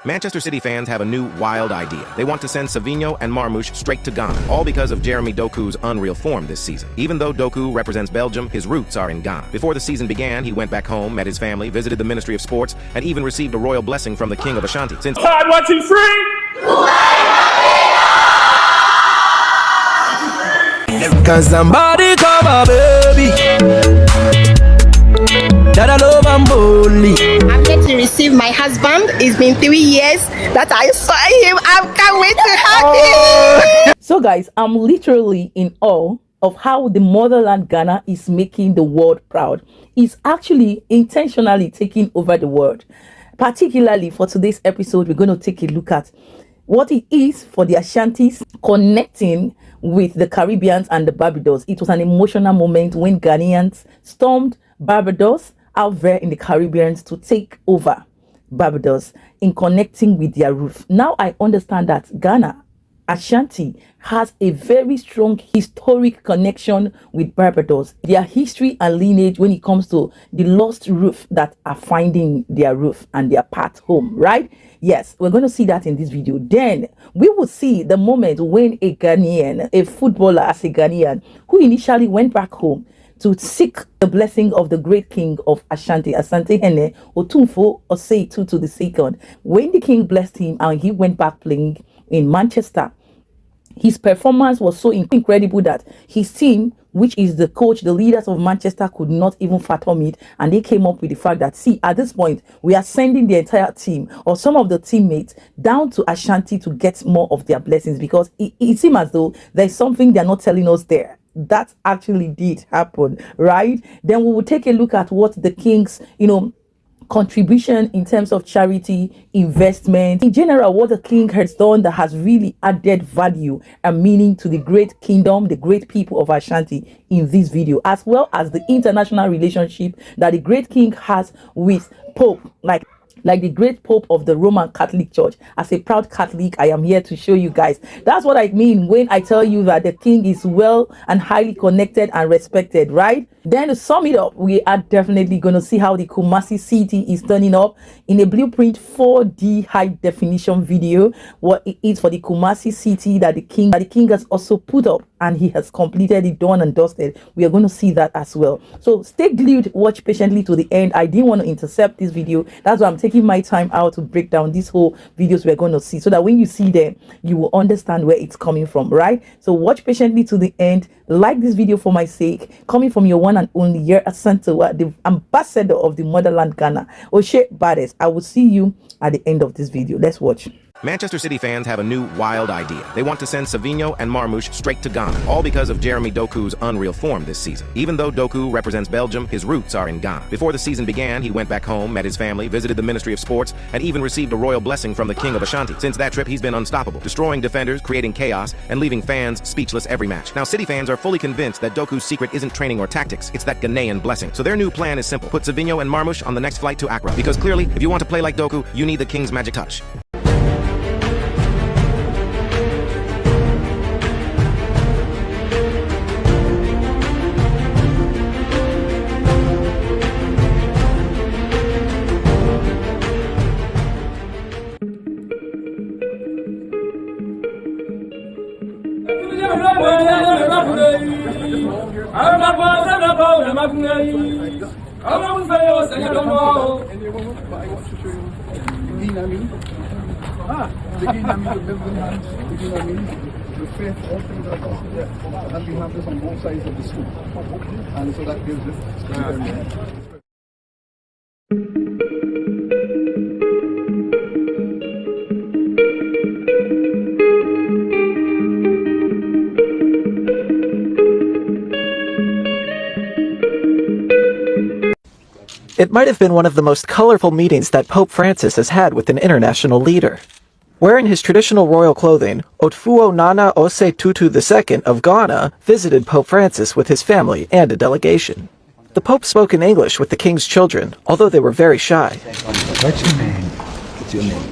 Manchester City fans have a new wild idea. They want to send Savinho and Marmoush straight to Ghana, all because of Jeremy Doku's unreal form this season. Even though Doku represents Belgium, his roots are in Ghana. Before the season began, he went back home, met his family, visited the Ministry of Sports, and even received a royal blessing from the King of Ashanti. Since 5, 1, 2, 3! Can somebody come a baby that I love and boldly? I'm here to receive my husband. It's been 3 years that I saw him. I can't wait to have him. So guys, I'm literally in awe of how the motherland Ghana is making the world proud. It's actually intentionally taking over the world. Particularly for today's episode, we're going to take a look at what it is for the Ashantis connecting with the Caribbeans and the Barbados. It was an emotional moment when Ghanaians stormed Barbados out there in the Caribbean to take over Barbados in connecting with their roof. Now I understand that Ghana, Ashanti, has a very strong historic connection with Barbados. Their history and lineage when it comes to the lost roof that are finding their roof and their path home, right? Yes, we're going to see that in this video. Then we will see the moment when a Ghanaian, a footballer as a Ghanaian, who initially went back home to seek the blessing of the great king of Ashanti, Asantehene, Otumfo Osei Tutu II. When the king blessed him and he went back playing in Manchester, his performance was so incredible that his team, which is the coach, the leaders of Manchester, could not even fathom it. And they came up with the fact that, see, at this point, we are sending the entire team or some of the teammates down to Ashanti to get more of their blessings, because it seems as though there's something they're not telling us there. That actually did happen, right? Then we will take a look at what the king's, contribution in terms of charity, investment, in general, what the king has done that has really added value and meaning to the great kingdom, the great people of Ashanti in this video, as well as the international relationship that the great king has with Pope, like the great Pope of the Roman Catholic Church. As a proud Catholic, I am here to show you guys. That's what I mean when I tell you that the king is well and highly connected and respected, right? Then to sum it up, we are definitely going to see how the Kumasi city is turning up in a blueprint 4D high definition video. What it is for the Kumasi city that the king has also put up, and he has completed it, done and dusted. We are going to see that as well. So stay glued, watch patiently to the end. I didn't want to intercept this video. That's why I'm taking my time out to break down these whole videos we're going to see, so that when you see them, you will understand where it's coming from, right? So watch patiently to the end. Like this video for my sake, coming from your one and only year Asantehene, the ambassador of the motherland Ghana, Oshe Bades. I will see you at the end of this video. Let's watch. Manchester City fans have a new wild idea. They want to send Savinho and Marmoush straight to Ghana, all because of Jeremy Doku's unreal form this season. Even though Doku represents Belgium, his roots are in Ghana. Before the season began, he went back home, met his family, visited the Ministry of Sports, and even received a royal blessing from the King of Ashanti. Since that trip, he's been unstoppable, destroying defenders, creating chaos, and leaving fans speechless every match. Now, City fans are fully convinced that Doku's secret isn't training or tactics, it's that Ghanaian blessing. So their new plan is simple. Put Savinho and Marmoush on the next flight to Accra, because clearly, if you want to play like Doku, you need the King's magic touch. The faith, all things are possible, and we have this on both sides of the school, and so that gives it. It might have been one of the most colorful meetings that Pope Francis has had with an international leader. Wearing his traditional royal clothing, Otumfo Nana Osei Tutu II of Ghana visited Pope Francis with his family and a delegation. The Pope spoke in English with the king's children, although they were very shy. What's your name? What's your name?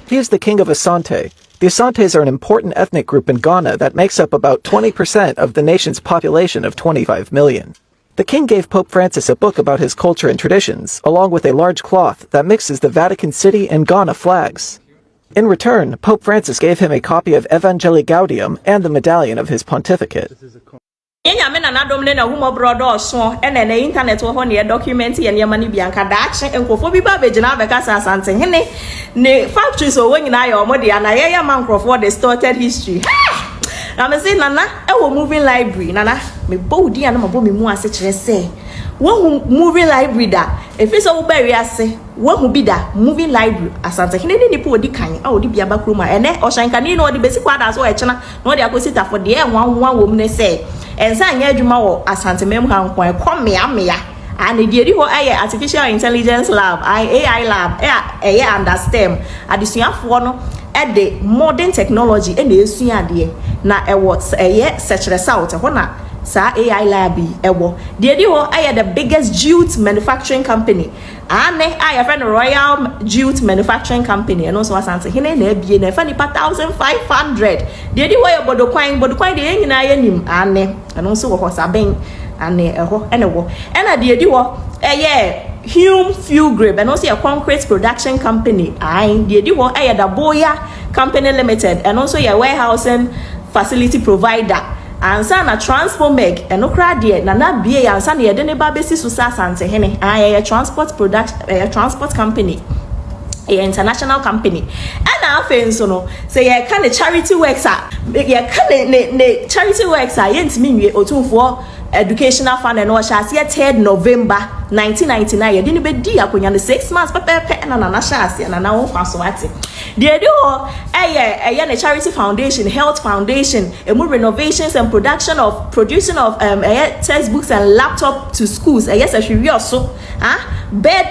He is the king of Asante. The Asantes are an important ethnic group in Ghana that makes up about 20% of the nation's population of 25 million. The king gave Pope Francis a book about his culture and traditions, along with a large cloth that mixes the Vatican City and Ghana flags. In return, Pope Francis gave him a copy of Evangelii Gaudium and the medallion of his pontificate. Yenya me na dom ne na humo brodo so e na internet wo ho ne document ye ne mani bianka daache enkofo bi ba begina be kasa Asantehene ne factories o wonyina ya omo de na ye ya man crofo the started history. Na me say nana e wo moving library nana me bodi ya na mabo me mu ase kire say wo moving library da e fi so wo bari ase wo hu bi da moving library Asantehene ni nipo odi kan a odi bia ba kroma ene o shankani no odi besi kwada so e chena no odi akosita for de e wan wo mu ne say ensa anya adwuma wo Asantehene ha nkwan komea and the eri ho artificial intelligence lab AI lab understand adesuafo no the modern technology and the esuade na search result ho na sa AI lab ewo the eri ho the biggest jute manufacturing company friend Royal Jute Manufacturing Company and also Asantehene na ebie na fa nipa 1500 the eri ho bodokwan de nyina yanim and also wo saben and ho enewo and the eri ho Hume Fuel Grip and also a concrete production company the eri ho the Boya Company Limited and also a warehousing facility provider and sana Transformeg and okra de na bie and sana de ne ba besi so Asantehene a transport transport company international company and afen so no say ye can charity works ye can ne charity works yentimi nwie otumfo educational fund and was 3rd November 1999 ye didn't be di akonya ne 6 months pepe na na shase na wo kwaso ate de do ne charity foundation health foundation renovations and producing of textbooks and laptop to schools so bed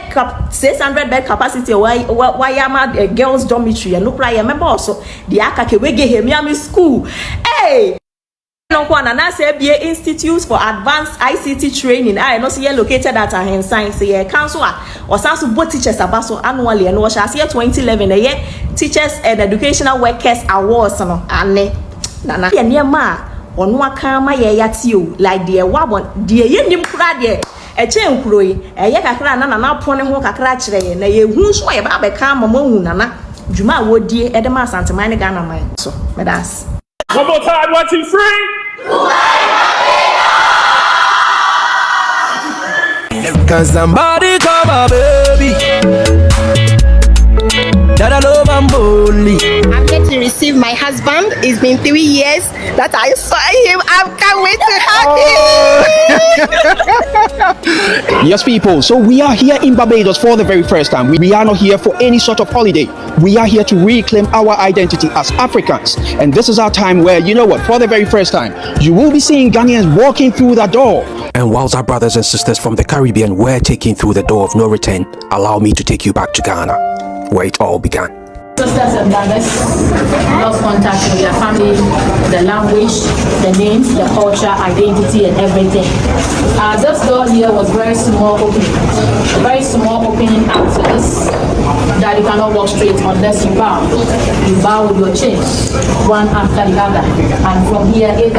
600 bed capacity wayama girls dormitory and no prior member also the akake wege hemiami school Institutes for Advanced ICT Training. I know see located at Ahen Science. Council or some both teachers abaso annually and was 2011 a year Teachers and Educational Workers Awards. Nana near ma on wakama yatio like the wabon dear yendim crade a chain croi a yakakra nana pony ho kakra chre na ye who's way about become a moon nana Juma would dear Edema Santamani Ghana mine. So, medas. One more time, 1, 2, 3. Can somebody come a baby? That I love and boldly. I'm here to receive my husband. It's been 3 years that I saw him. I can't wait to hug him. Yes, people. So we are here in Barbados for the very first time. We are not here for any sort of holiday. We are here to reclaim our identity as Africans. And this is our time where, you know what, for the very first time, you will be seeing Ghanaians walking through the door. And whilst our brothers and sisters from the Caribbean were taking through the door of no return, allow me to take you back to Ghana, where it all began. Sisters and brothers lost contact with their family, the language, the names, the culture, identity, and everything. This door here was very small opening access that you cannot walk straight unless you bow. You bow with your chain, one after the other. And from here, either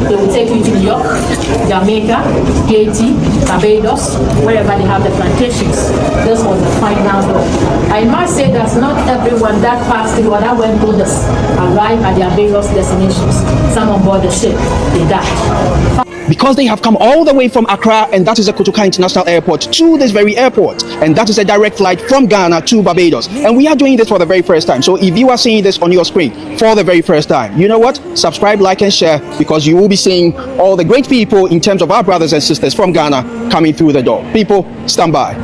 they will take you to New York, Jamaica, Haiti, Barbados, wherever they have the plantations. This was the final door. I must say that not everyone that passed through or that went through this arrived at their various destinations. Some on board the ship, they died. Because they have come all the way from Accra, and that is the Kotoka International Airport, to this very airport. And that is a direct flight from Ghana to Barbados. And we are doing this for the very first time. So if you are seeing this on your screen for the very first time, you know what? Subscribe, like, and share, because you will be seeing all the great people in terms of our brothers and sisters from Ghana coming through the door. People, stand by.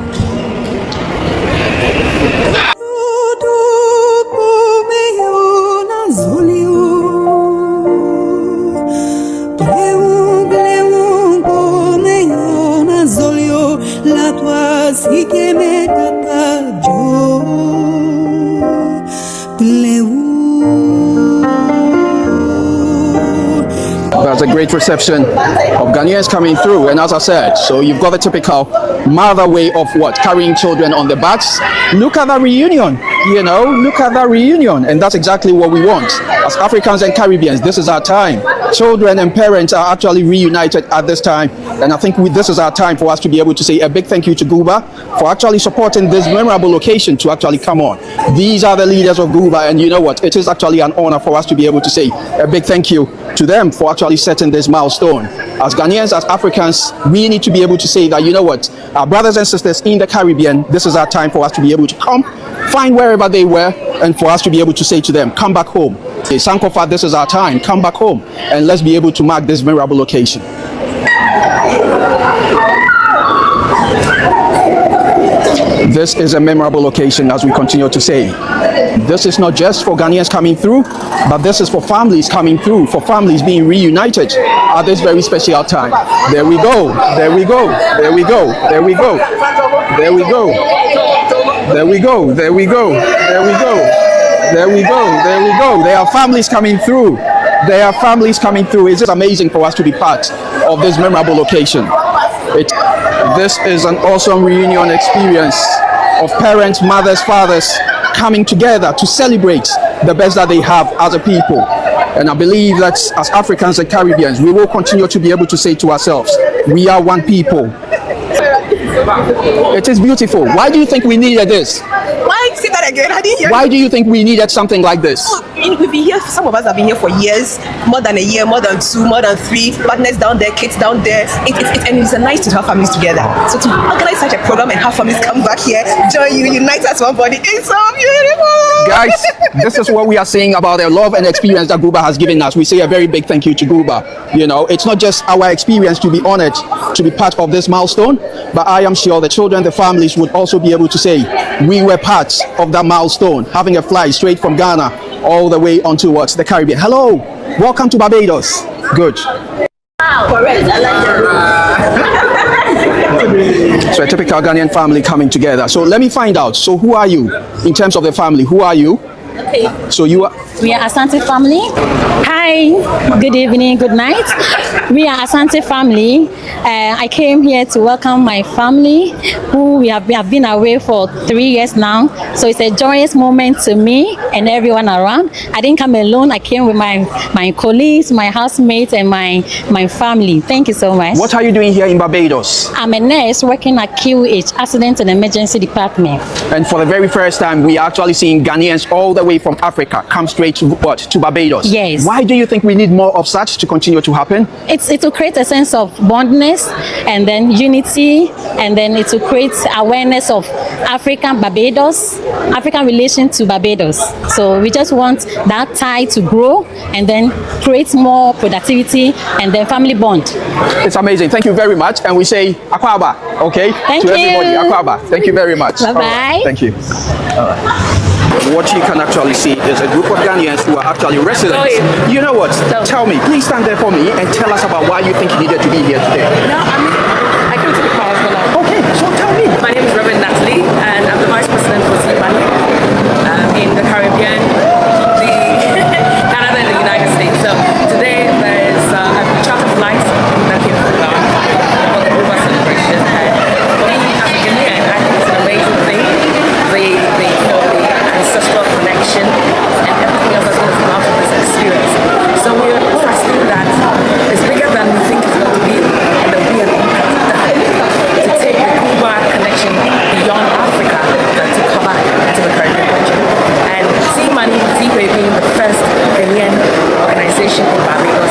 That's a great reception of Ghanaians coming through, and as I said, so you've got the typical mother way of what? Carrying children on the backs. Look at that reunion. You know, look at that reunion, and that's exactly what we want. As Africans and Caribbeans, this is our time. Children and parents are actually reunited at this time, and I think this is our time for us to be able to say a big thank you to Guba for actually supporting this memorable occasion to actually come on. These are the leaders of Guba, and you know what? It is actually an honor for us to be able to say a big thank you to them for actually setting this milestone. As Ghanaians, as Africans, we need to be able to say that, you know what, our brothers and sisters in the Caribbean, this is our time for us to be able to come, find wherever they were, and for us to be able to say to them, come back home. Sankofa, this is our time, come back home, and let's be able to mark this memorable occasion. This is a memorable occasion, as we continue to say. This is not just for Ghanaians coming through, but this is for families coming through, for families being reunited at this very special time. There we go, there we go, there we go, there we go, there we go, there we go, there we go, there we go, there we go, there we go. There are families coming through. There are families coming through. It's just amazing for us to be part of this memorable occasion. This is an awesome reunion experience of parents, mothers, fathers coming together to celebrate the best that they have as a people. And I believe that as Africans and Caribbeans, we will continue to be able to say to ourselves, we are one people. It is beautiful. Why do you think we needed this? Why? Say that again. I didn't hear. Why do you think we needed something like this? We've been here, some of us have been here for years, more than a year, more than 2, more than 3, partners down there, kids down there. And it's nice to have families together. So to organize such a program and have families come back here, join you, unite as one body, it's so beautiful. Guys, this is what we are saying about the love and experience that Guba has given us. We say a very big thank you to Guba. You know, it's not just our experience to be honored to be part of this milestone, but I am sure the children, the families would also be able to say we were part of that milestone, having a flight straight from Ghana all the way on towards the Caribbean. Hello, welcome to Barbados. Good. So a typical Ghanaian family coming together. So let me find out. So who are you in terms of the family? Who are you? Okay. So you are. We are Asante family. Hi, good evening, good night. We are Asante family. I came here to welcome my family, who we have been away for 3 years now. So it's a joyous moment to me and everyone around. I didn't come alone. I came with my colleagues, my housemates, and my family. Thank you so much. What are you doing here in Barbados? I'm a nurse working at QH, Accident and Emergency Department. And for the very first time, we are actually seeing Ghanaians all the way from Africa come straight to what? To Barbados. Yes. Why do you think we need more of such to continue to happen? It will create a sense of bondness and then unity, and then it will create awareness of African relation to Barbados. So we just want that tie to grow and then create more productivity and then family bond. It's amazing. Thank you very much. And we say Akwaba, okay? Thank you. Everybody, Akwaba. Thank you very much. Bye-bye. Right. Thank you. What you can actually see is a group of Ghanaians who are actually residents. You know what? Tell me, please stand there for me and tell us about why you think you needed to be here today. No, I came to the cause for love. Okay, so tell me. My name is Reverend Natalie, and I'm the Vice President for Sleepani in the Caribbean, Canada, and the United States. So today there is a charter flight that came from Ghana for the Uber celebration. And for me, as a Ghanaian, I think it's an amazing thing. The ancestral connection and everything else that's going to come out of this experience. So we're trusting that it's bigger than we think it's going to be, and there'll be an impact to take the Cuba connection beyond Africa to cover into the Caribbean region. And Zimbabwe being the first Ghanaian organization in Barbados,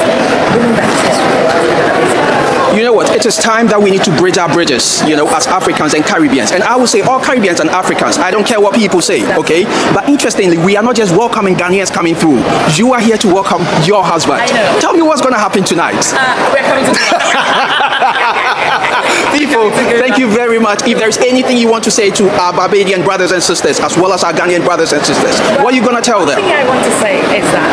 bringing that history for us is amazing. You know what? It is time that we need to bridge our bridges, you know, as Africans and Caribbeans. And I will say all Caribbeans and Africans. I don't care what people say, okay? But interestingly, we are not just welcoming Ghanaians coming through. You are here to welcome your husband. I know. Tell me what's going to happen tonight. We're coming to People, thank you very much. If there's anything you want to say to our Barbadian brothers and sisters, as well as our Ghanaian brothers and sisters, what are you going to tell them? The thing I want to say is that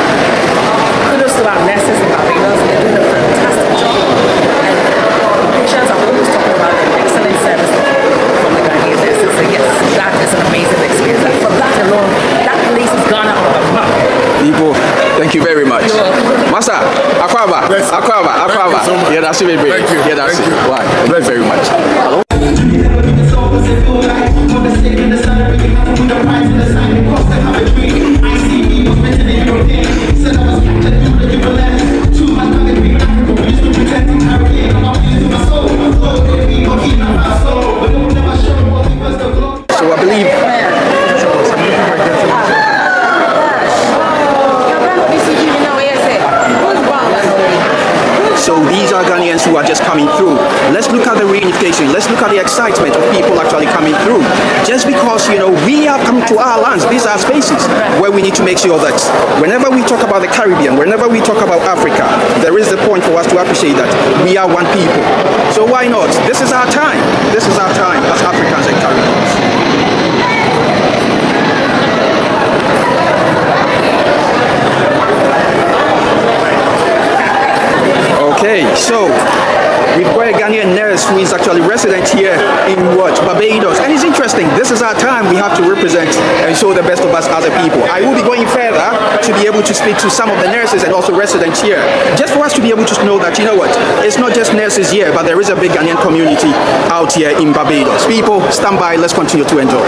kudos to our nurses in Barbados. They're doing a fantastic job. And patients are always talking about the excellent service from the Ghanaian nurses. So yes, that is an amazing experience. And for that alone, that place is Ghana on the map. People, thank you very much. Master, Akwaba, Akwaba. So yeah, that's it. Thank you. Yeah, that's it. Why? Thank you very much. Hello? who are just coming through. Let's look at the reunification. Let's look at the excitement of people actually coming through. Just because, we have come to our lands, these are spaces where we need to make sure that whenever we talk about the Caribbean, whenever we talk about Africa, there is the point for us to appreciate that we are one people. So why not? This is our time. This is our time as Africans and Caribbeans. Okay, so we've got a Ghanaian nurse who is actually resident here in Barbados. And it's interesting, this is our time. We have to represent and show the best of us as a people. I will be going further to be able to speak to some of the nurses and also residents here, just for us to be able to know that, it's not just nurses here, but there is a big Ghanaian community out here in Barbados. People, stand by, let's continue to enjoy.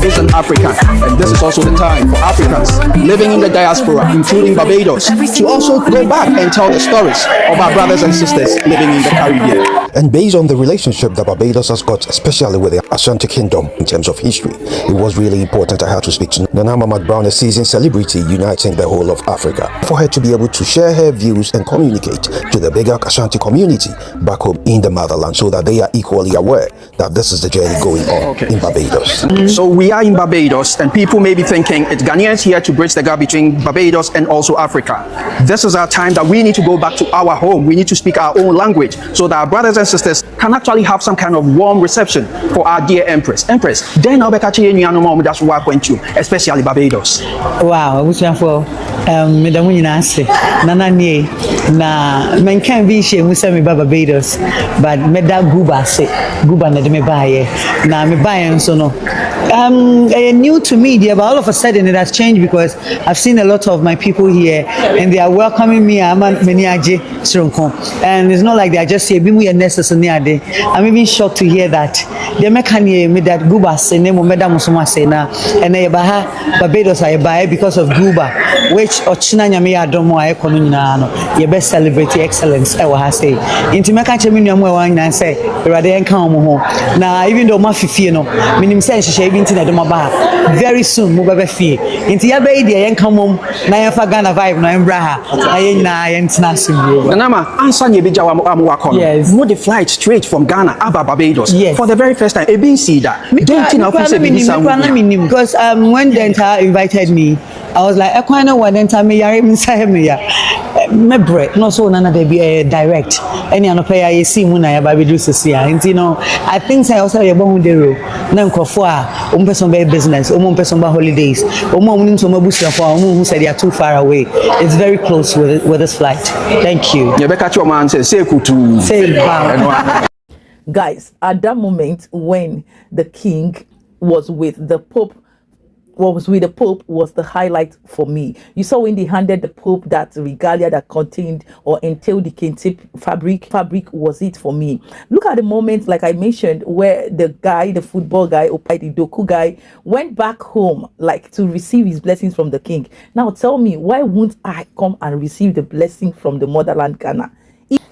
Is an African, and this is also the time for Africans living in the diaspora, including Barbados, to also go back and tell the stories of our brothers and sisters living in the Caribbean. And based on the relationship that Barbados has got, especially with the Asante Kingdom in terms of history, it was really important I had to speak to Nana Mama Brown, a seasoned celebrity uniting the whole of Africa, for her to be able to share her views and communicate to the bigger Ashanti community back home in the motherland, so that they are equally aware that this is the journey going on in Barbados. So we are in Barbados, and people may be thinking it's Ghanaians here to bridge the gap between Barbados and also Africa. This is our time that we need to go back to our home. We need to speak our own language so that our brothers and sisters can actually have some kind of warm reception for our dear Empress. Then I'll be catching you, just work with you, especially Barbados. Wow, which one for Madam Nase, Nana Nye, na men can be she Musami Barbados, but Meda Guba say, Guba Nedme Baye, na me buy so no. New to media, but all of a sudden it has changed because I've seen a lot of my people here and they are welcoming me. And it's not like they are just here. I'm even shocked to hear that. The mechanic made that Guba say name of Madam Musuma say na and Barbados I buy because of Guba, which Ochina Nyame Adomo I economy your best celebrity excellence I will say. Into Mekache Minium and say rather than come home. Now even though my fee no minim say very soon mobile fee into your baby and come home na Ghana vibe na embraha na international Nanama answer ye be jawa am yes no the flight straight from Ghana aba Barbados yes for the very first time e see that because when the entire invited me I was like ekwana one enter me yare inside me ya me bread no so nana dey be direct any anopa ya see mu na ya Barbados sia I think say also ye bon dey ro na nkofo a person by business person by holidays who said they are too far away. It's very close with this flight. Thank you. Guys, at that moment when the king was with the Pope, was the highlight for me. You saw when they handed the Pope that regalia that contained or entailed the kente fabric was it for me. Look at the moment, like I mentioned, where the football guy, the Doku guy, went back home like to receive his blessings from the king. Now tell me, why won't I come and receive the blessing from the motherland Ghana?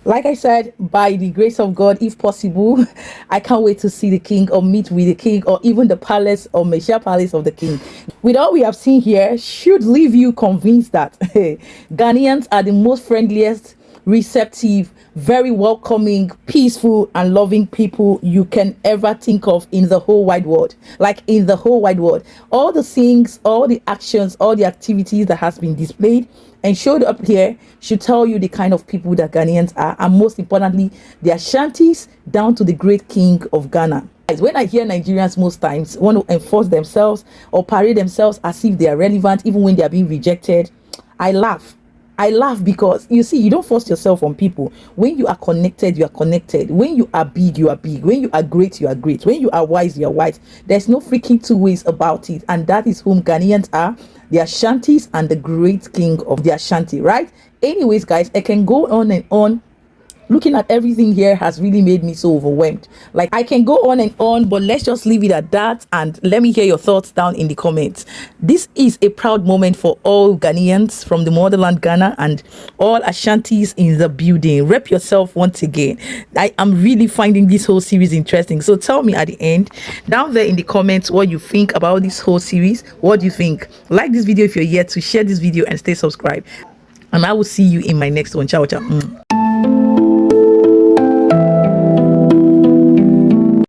Like I said, by the grace of God, if possible, I can't wait to see the king or meet with the king or even the palace or Meshia palace of the king. With all we have seen here, should leave you convinced that Ghanaians are the most friendliest, receptive, very welcoming, peaceful and loving people you can ever think of in the whole wide world. Like in the whole wide world. All the things, all the actions, all the activities that has been displayed and showed up here should tell you the kind of people that Ghanaians are, and most importantly, their Ashantis down to the great king of Ghana. When I hear Nigerians most times want to enforce themselves or parade themselves as if they are relevant even when they are being rejected, I laugh. I laugh because, you see, you don't force yourself on people. When you are connected, you are connected. When you are big, you are big. When you are great, you are great. When you are wise, you are wise. There's no freaking two ways about it. And that is whom Ghanaians are. The Ashantis and the great king of the Ashanti, right? Anyways, guys, I can go on and on looking at everything here has really made me so overwhelmed. Like, I can go on and on, but let's just leave it at that, and let me hear your thoughts down in the comments. This is a proud moment for all Ghanaians from the motherland Ghana and all Ashantis in the building. Rep yourself once again. I am really finding this whole series interesting. So tell me at the end down there in the comments what you think about this whole series. What do you think? Like this video if you're yet to, share this video, and stay subscribed. And I will see you in my next one. Ciao, ciao.